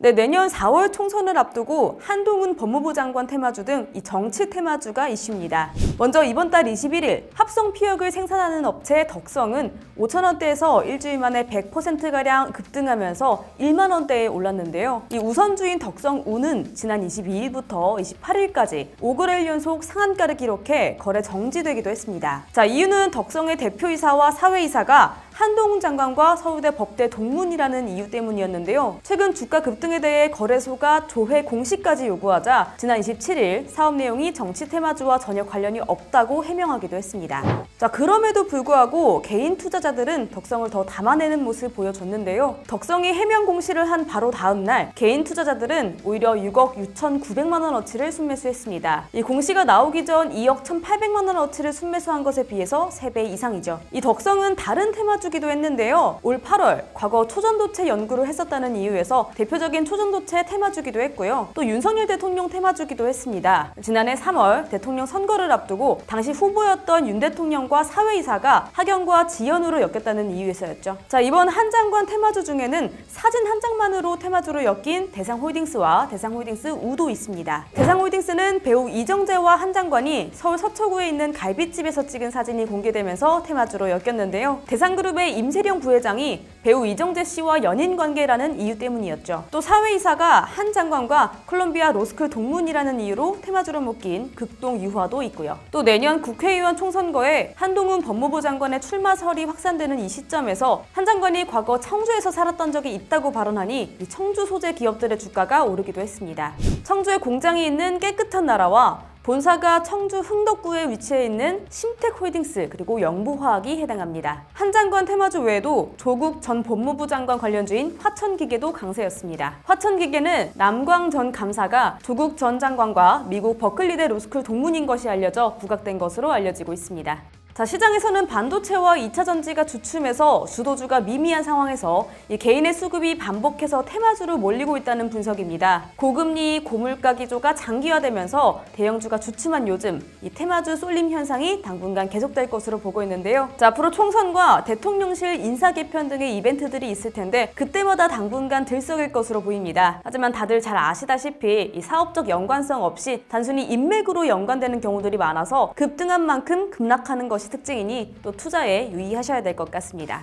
네, 내년 4월 총선을 앞두고 한동훈 법무부 장관 테마주 등 이 정치 테마주가 이슈입니다. 먼저 이번 달 21일 합성 피혁을 생산하는 업체 덕성은 5,000원대에서 일주일 만에 100%가량 급등하면서 1만 원대에 올랐는데요. 이 우선주인 덕성우는 지난 22일부터 28일까지 5거래일 연속 상한가를 기록해 거래 정지되기도 했습니다. 자, 이유는 덕성의 대표이사와 사회이사가 한동훈 장관과 서울대 법대 동문이라는 이유 때문이었는데요. 최근 주가 급등에 대해 거래소가 조회 공시까지 요구하자 지난 27일 사업 내용이 정치 테마주와 전혀 관련이 없다고 해명하기도 했습니다. 자, 그럼에도 불구하고 개인 투자자들은 덕성을 더 담아내는 모습을 보여줬는데요. 덕성이 해명 공시를 한 바로 다음 날 개인 투자자들은 오히려 6억 6,900만 원어치를 순매수했습니다. 이 공시가 나오기 전 2억 1,800만 원어치를 순매수한 것에 비해서 3배 이상이죠. 이 덕성은 다른 테마주기도 했는데요. 올 8월 과거 초전도체 연구를 했었다는 이유에서 대표적인 초전도체 테마주기도 했고요. 또 윤석열 대통령 테마주기도 했습니다. 지난해 3월 대통령 선거를 앞두고 당시 후보였던 윤 대통령과 사회이사가 학연과 지연으로 엮였다는 이유에서였죠. 자, 이번 한 장관 테마주 중에는 사진 한 장만으로 테마주로 엮인 대상홀딩스와 대상홀딩스 우도 있습니다. 대상홀딩스는 배우 이정재와 한 장관이 서울 서초구에 있는 갈비집에서 찍은 사진이 공개되면서 테마주로 엮였는데요. 대상그룹의 임세령 부회장이 배우 이정재 씨와 연인 관계라는 이유 때문이었죠. 또 사회이사가 한 장관과 콜롬비아 로스쿨 동문이라는 이유로 테마주로 묶인 극동 유화도 있고요. 또 내년 국회의원 총선거에 한동훈 법무부 장관의 출마설이 확산되는 이 시점에서 한 장관이 과거 청주에서 살았던 적이 있다고 발언하니 이 청주 소재 기업들의 주가가 오르기도 했습니다. 청주에 공장이 있는 깨끗한 나라와 본사가 청주 흥덕구에 위치해 있는 심텍홀딩스 그리고 영부화학이 해당합니다. 한 장관 테마주 외에도 조국 전 법무부 장관 관련주인 화천기계도 강세였습니다. 화천기계는 남광 전 감사가 조국 전 장관과 미국 버클리대 로스쿨 동문인 것이 알려져 부각된 것으로 알려지고 있습니다. 자, 시장에서는 반도체와 2차 전지가 주춤해서 주도주가 미미한 상황에서 이 개인의 수급이 반복해서 테마주로 몰리고 있다는 분석입니다. 고금리, 고물가 기조가 장기화되면서 대형주가 주춤한 요즘 이 테마주 쏠림 현상이 당분간 계속될 것으로 보고 있는데요. 자, 앞으로 총선과 대통령실 인사 개편 등의 이벤트들이 있을 텐데 그때마다 당분간 들썩일 것으로 보입니다. 하지만 다들 잘 아시다시피 이 사업적 연관성 없이 단순히 인맥으로 연관되는 경우들이 많아서 급등한 만큼 급락하는 것이 특징이니 또 투자에 유의하셔야 될 것 같습니다.